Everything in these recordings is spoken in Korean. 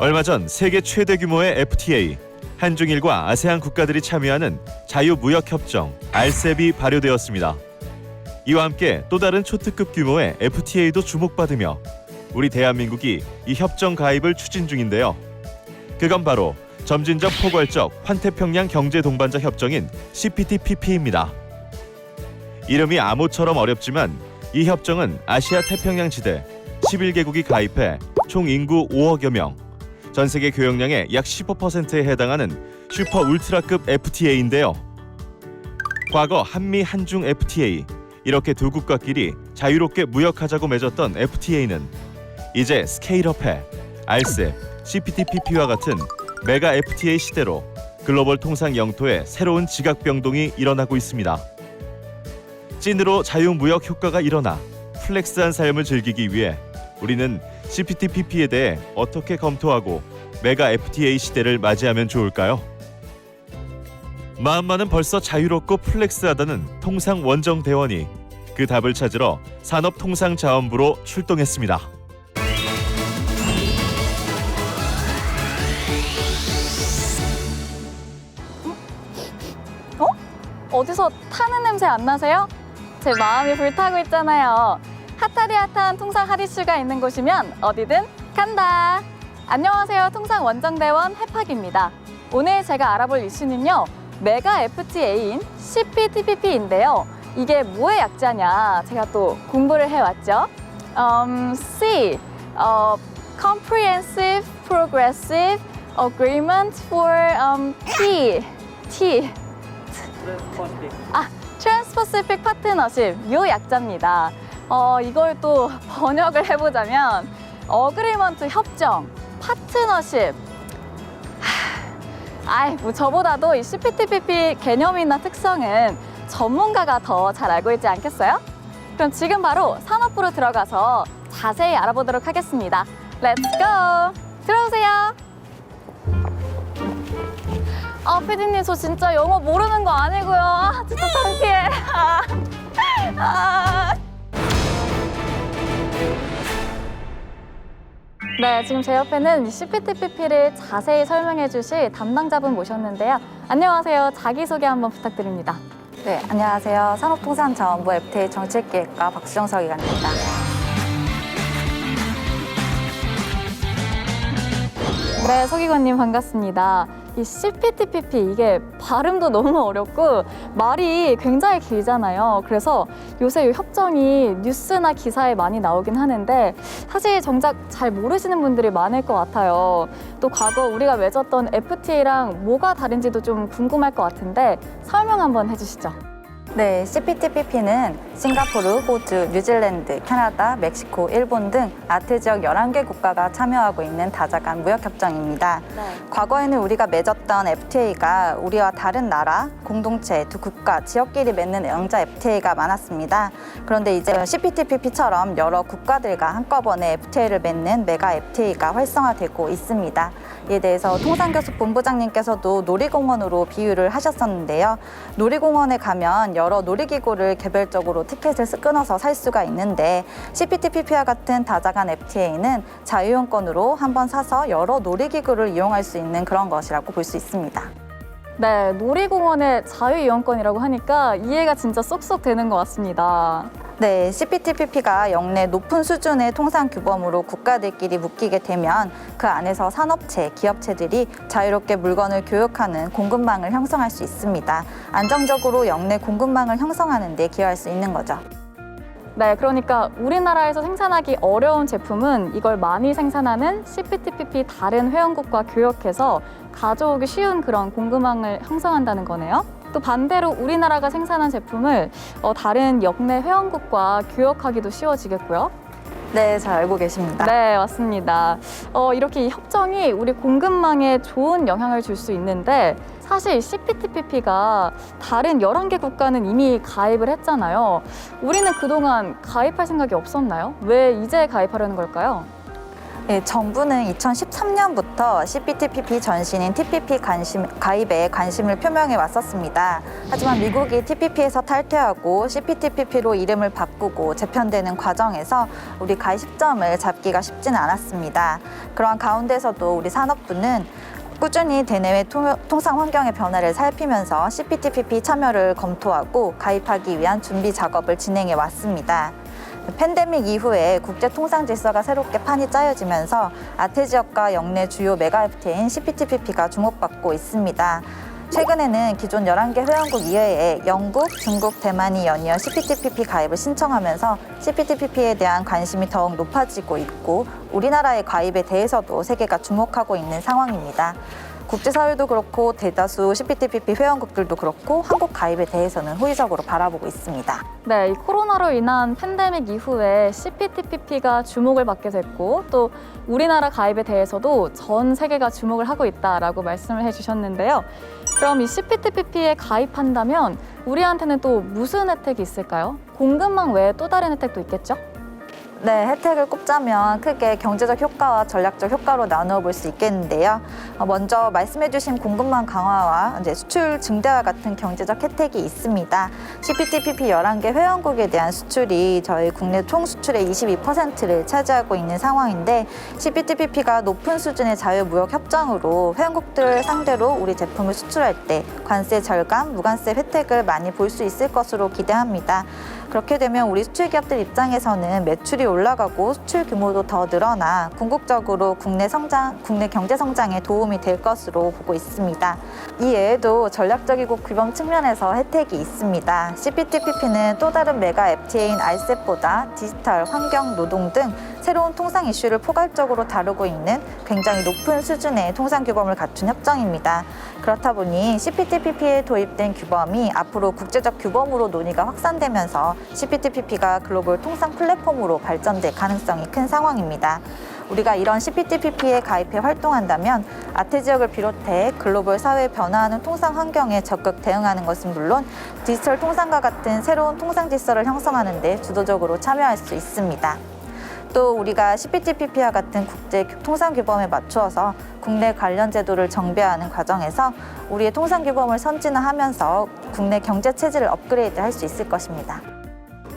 얼마 전 세계 최대 규모의 FTA, 한중일과 아세안 국가들이 참여하는 자유무역협정 RCEP이 발효되었습니다. 이와 함께 또 다른 초특급 규모의 FTA도 주목받으며 우리 대한민국이 이 협정 가입을 추진 중인데요. 그건 바로 점진적 포괄적 환태평양 경제동반자 협정인 CPTPP입니다. 이름이 암호처럼 어렵지만 이 협정은 아시아 태평양 지대 11개국이 가입해 총 인구 5억여 명, 전 세계 교역량의 약 15%에 해당하는 슈퍼 울트라급 FTA인데요. 과거 한미 한중 FTA, 이렇게 두 국가끼리 자유롭게 무역하자고 맺었던 FTA는 이제 스케일업해 RCEP, CPTPP와 같은 메가 FTA 시대로 글로벌 통상 영토에 새로운 지각병동이 일어나고 있습니다. 찐으로 자유무역 효과가 일어나 플렉스한 삶을 즐기기 위해 우리는 CPTPP에 대해 어떻게 검토하고 메가 FTA 시대를 맞이하면 좋을까요? 마음만은 벌써 자유롭고 플렉스하다는 통상원정대원이 그 답을 찾으러 산업통상자원부로 출동했습니다. 어디서 타는 냄새 안 나세요? 제 마음이 불타고 있잖아요. 핫하디 핫한 통상 핫이슈가 있는 곳이면 어디든 간다. 안녕하세요. 통상 원정대원 해팍입니다. 오늘 제가 알아볼 이슈는요, 메가 FTA인 CPTPP인데요. 이게 뭐의 약자냐? 제가 또 공부를 해왔죠. C, Comprehensive Progressive Agreement for T. 트랜스퍼시픽 파트너십, 요 약자입니다. 이걸 또 번역을 해보자면 어그리먼트 협정, 파트너십. 뭐 저보다도 이 CPTPP 개념이나 특성은 전문가가 더 잘 알고 있지 않겠어요? 그럼 지금 바로 산업부로 들어가서 자세히 알아보도록 하겠습니다. 렛츠 고! 들어오세요. 피디님, 저 진짜 영어 모르는 거 아니고요. 진짜 창피해. 네, 지금 제 옆에는 CPTPP를 자세히 설명해 주실 담당자분 모셨는데요. 안녕하세요. 자기소개 한번 부탁드립니다. 네, 안녕하세요. 산업통상자원부 FTA 정책기획과 박수정 서기관입니다. 네, 서기관님 반갑습니다. 이 CPTPP, 이게 발음도 너무 어렵고 말이 굉장히 길잖아요. 그래서 요새 이 협정이 뉴스나 기사에 많이 나오긴 하는데 사실 정작 잘 모르시는 분들이 많을 것 같아요. 또 과거 우리가 맺었던 FTA랑 뭐가 다른지도 좀 궁금할 것 같은데 설명 한번 해주시죠. 네, CPTPP는 싱가포르, 호주, 뉴질랜드, 캐나다, 멕시코, 일본 등 아태 지역 11개 국가가 참여하고 있는 다자간 무역협정입니다. 네. 과거에는 우리가 맺었던 FTA가 우리와 다른 나라, 공동체, 두 국가, 지역끼리 맺는 영자 FTA가 많았습니다. 그런데 이제 CPTPP처럼 여러 국가들과 한꺼번에 FTA를 맺는 메가 FTA가 활성화되고 있습니다. 이에 대해서 통상교섭본부장님께서도 놀이공원으로 비유를 하셨었는데요. 놀이공원에 가면 여러 놀이기구를 개별적으로 티켓을 끊어서 살 수가 있는데 CPTPP와 같은 다자간 FTA는 자유이용권으로 한번 사서 여러 놀이기구를 이용할 수 있는 그런 것이라고 볼 수 있습니다. 네, 놀이공원의 자유이용권이라고 하니까 이해가 진짜 쏙쏙 되는 것 같습니다. 네, CPTPP가 역내 높은 수준의 통상규범으로 국가들끼리 묶이게 되면 그 안에서 산업체, 기업체들이 자유롭게 물건을 교역하는 공급망을 형성할 수 있습니다. 안정적으로 역내 공급망을 형성하는 데 기여할 수 있는 거죠. 네, 그러니까 우리나라에서 생산하기 어려운 제품은 이걸 많이 생산하는 CPTPP 다른 회원국과 교역해서 가져오기 쉬운 그런 공급망을 형성한다는 거네요. 또 반대로 우리나라가 생산한 제품을 다른 역내 회원국과 교역하기도 쉬워지겠고요. 네, 잘 알고 계십니다. 네, 맞습니다. 이렇게 이 협정이 우리 공급망에 좋은 영향을 줄 수 있는데 사실 CPTPP가 다른 11개 국가는 이미 가입을 했잖아요. 우리는 그동안 가입할 생각이 없었나요? 왜 이제 가입하려는 걸까요? 네, 정부는 2013년부터 CPTPP 전신인 TPP 가입에 관심을 표명해 왔었습니다. 하지만 미국이 TPP에서 탈퇴하고 CPTPP로 이름을 바꾸고 재편되는 과정에서 우리 가입 시점을 잡기가 쉽지는 않았습니다. 그러한 가운데서도 우리 산업부는 꾸준히 대내외 통상 환경의 변화를 살피면서 CPTPP 참여를 검토하고 가입하기 위한 준비 작업을 진행해 왔습니다. 팬데믹 이후에 국제 통상 질서가 새롭게 판이 짜여지면서 아태 지역과 영내 주요 메가 FTA인 CPTPP가 주목받고 있습니다. 최근에는 기존 11개 회원국 이외에 영국, 중국, 대만이 연이어 CPTPP 가입을 신청하면서 CPTPP에 대한 관심이 더욱 높아지고 있고 우리나라의 가입에 대해서도 세계가 주목하고 있는 상황입니다. 국제사회도 그렇고 대다수 CPTPP 회원국들도 그렇고 한국 가입에 대해서는 호의적으로 바라보고 있습니다. 네, 이 코로나로 인한 팬데믹 이후에 CPTPP가 주목을 받게 됐고 또 우리나라 가입에 대해서도 전 세계가 주목을 하고 있다라고 말씀을 해주셨는데요. 그럼 이 CPTPP에 가입한다면 우리한테는 또 무슨 혜택이 있을까요? 공급망 외에 또 다른 혜택도 있겠죠? 네, 혜택을 꼽자면 크게 경제적 효과와 전략적 효과로 나누어 볼 수 있겠는데요. 먼저 말씀해주신 공급망 강화와 이제 수출 증대와 같은 경제적 혜택이 있습니다. CPTPP 11개 회원국에 대한 수출이 저희 국내 총 수출의 22%를 차지하고 있는 상황인데 CPTPP가 높은 수준의 자유무역 협정으로 회원국들 상대로 우리 제품을 수출할 때 관세 절감, 무관세 혜택을 많이 볼 수 있을 것으로 기대합니다. 그렇게 되면 우리 수출 기업들 입장에서는 매출이 올라가고 수출 규모도 더 늘어나 궁극적으로 국내 경제 성장에 도움이 될 것으로 보고 있습니다. 이 외에도 전략적이고 규범 측면에서 혜택이 있습니다. CPTPP는 또 다른 메가 FTA인 RCEP보다 디지털, 환경, 노동 등 새로운 통상 이슈를 포괄적으로 다루고 있는 굉장히 높은 수준의 통상 규범을 갖춘 협정입니다. 그렇다 보니 CPTPP에 도입된 규범이 앞으로 국제적 규범으로 논의가 확산되면서 CPTPP가 글로벌 통상 플랫폼으로 발전될 가능성이 큰 상황입니다. 우리가 이런 CPTPP에 가입해 활동한다면 아태 지역을 비롯해 글로벌 사회에 변화하는 통상 환경에 적극 대응하는 것은 물론 디지털 통상과 같은 새로운 통상 질서를 형성하는 데 주도적으로 참여할 수 있습니다. 또 우리가 CPTPP와 같은 국제 통상 규범에 맞추어서 국내 관련 제도를 정비하는 과정에서 우리의 통상 규범을 선진화하면서 국내 경제 체질을 업그레이드할 수 있을 것입니다.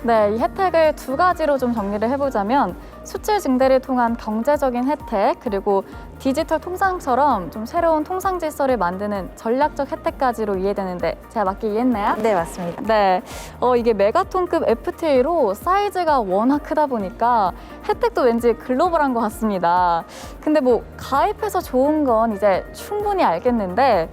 네, 이 혜택을 두 가지로 좀 정리를 해보자면 수출 증대를 통한 경제적인 혜택 그리고 디지털 통상처럼 좀 새로운 통상 질서를 만드는 전략적 혜택까지로 이해되는데 제가 맞게 이해했나요? 네, 맞습니다. 네, 이게 메가톤급 FTA로 사이즈가 워낙 크다 보니까 혜택도 왠지 글로벌한 것 같습니다. 근데 뭐 가입해서 좋은 건 이제 충분히 알겠는데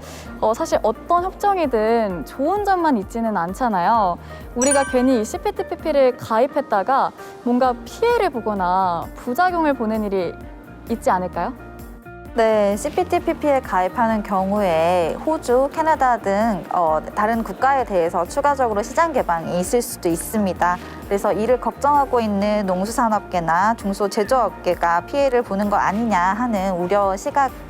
사실 어떤 협정이든 좋은 점만 있지는 않잖아요. 우리가 괜히 이 CPTPP를 가입했다가 뭔가 피해를 보거나 부작용을 보는 일이 있지 않을까요? 네, CPTPP에 가입하는 경우에 호주, 캐나다 등 다른 국가에 대해서 추가적으로 시장 개방이 있을 수도 있습니다. 그래서 이를 걱정하고 있는 농수산업계나 중소제조업계가 피해를 보는 거 아니냐 하는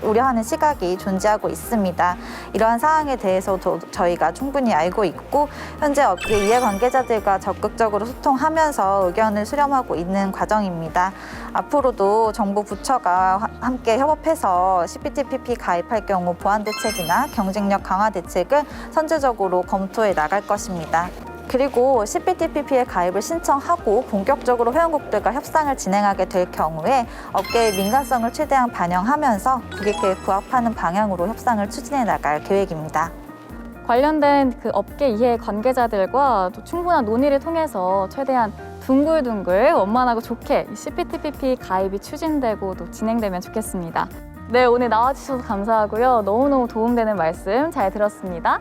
우려하는 시각이 존재하고 있습니다. 이러한 사항에 대해서 저희가 충분히 알고 있고 현재 업계 이해관계자들과 적극적으로 소통하면서 의견을 수렴하고 있는 과정입니다. 앞으로도 정부 부처가 함께 협업해서 CPTPP 가입할 경우 보안 대책이나 경쟁력 강화 대책을 선제적으로 검토해 나갈 것입니다. 그리고 CPTPP에 가입을 신청하고 본격적으로 회원국들과 협상을 진행하게 될 경우에 업계의 민감성을 최대한 반영하면서 고객에 부합하는 방향으로 협상을 추진해 나갈 계획입니다. 관련된 그 업계 이해 관계자들과 또 충분한 논의를 통해서 최대한 둥글둥글 원만하고 좋게 CPTPP 가입이 추진되고 또 진행되면 좋겠습니다. 네, 오늘 나와주셔서 감사하고요. 너무너무 도움되는 말씀 잘 들었습니다.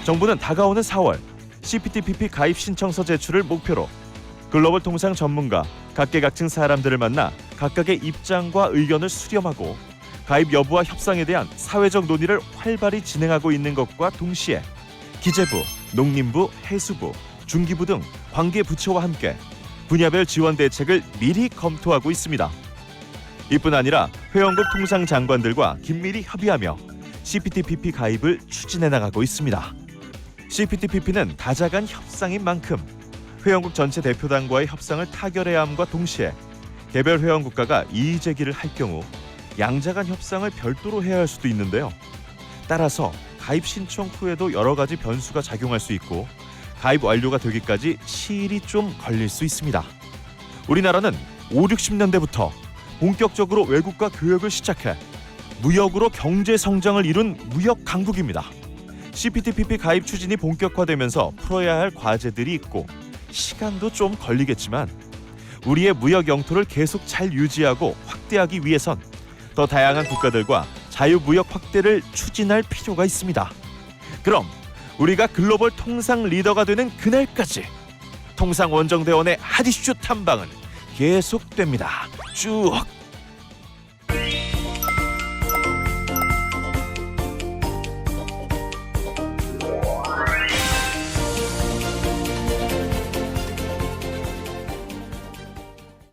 정부는 다가오는 4월 CPTPP 가입 신청서 제출을 목표로 글로벌 통상 전문가, 각계각층 사람들을 만나 각각의 입장과 의견을 수렴하고 가입 여부와 협상에 대한 사회적 논의를 활발히 진행하고 있는 것과 동시에 기재부, 농림부, 해수부, 중기부 등 관계 부처와 함께 분야별 지원 대책을 미리 검토하고 있습니다. 이뿐 아니라 회원국 통상장관들과 긴밀히 협의하며 CPTPP 가입을 추진해 나가고 있습니다. CPTPP는 다자간 협상인 만큼 회원국 전체 대표단과의 협상을 타결해야 함과 동시에 개별 회원 국가가 이의 제기를 할 경우 양자 간 협상을 별도로 해야 할 수도 있는데요. 따라서 가입 신청 후에도 여러 가지 변수가 작용할 수 있고 가입 완료가 되기까지 시일이 좀 걸릴 수 있습니다. 우리나라는 5, 60년대부터 본격적으로 외국과 교역을 시작해 무역으로 경제 성장을 이룬 무역 강국입니다. CPTPP 가입 추진이 본격화되면서 풀어야 할 과제들이 있고 시간도 좀 걸리겠지만 우리의 무역 영토를 계속 잘 유지하고 확대하기 위해선 더 다양한 국가들과 자유무역 확대를 추진할 필요가 있습니다. 그럼 우리가 글로벌 통상 리더가 되는 그날까지 통상원정대원의 핫이슈 탐방은 계속됩니다. 쭉